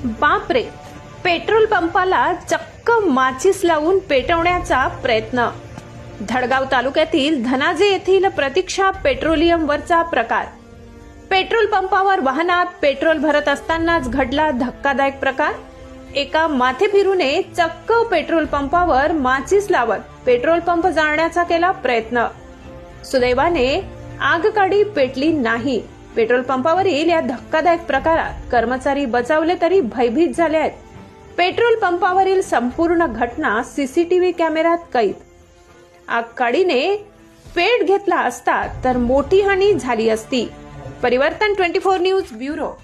बापरे, पेट्रोल पंपाला चक्क माचीस लावून पेटवण्याचा प्रयत्न. धडगाव तालुक्यातील धनाजे येथील प्रतीक्षा पेट्रोलियमवरचा प्रकार. पेट्रोल पंपावर वाहनात पेट्रोल भरत असतानाच घडला धक्कादायक प्रकार. एका माथेफिरूने चक्क पेट्रोल पंपावर माचीस लावत पेट्रोल पंप जाळण्याचा केला प्रयत्न. सुदैवाने आगगाडी पेटली नाही. पेट्रोल पंपावरील या धक्कादायक प्रकारात कर्मचारी बचावले तरी भयभीत झाले आहेत. पेट्रोल पंपावरील संपूर्ण घटना सीसीटीव्ही कॅमेऱ्यात कैद. आगगाडीने पेट घेतला असता तर मोठी हानी झाली असती. परिवर्तन 24 न्यूज ब्युरो.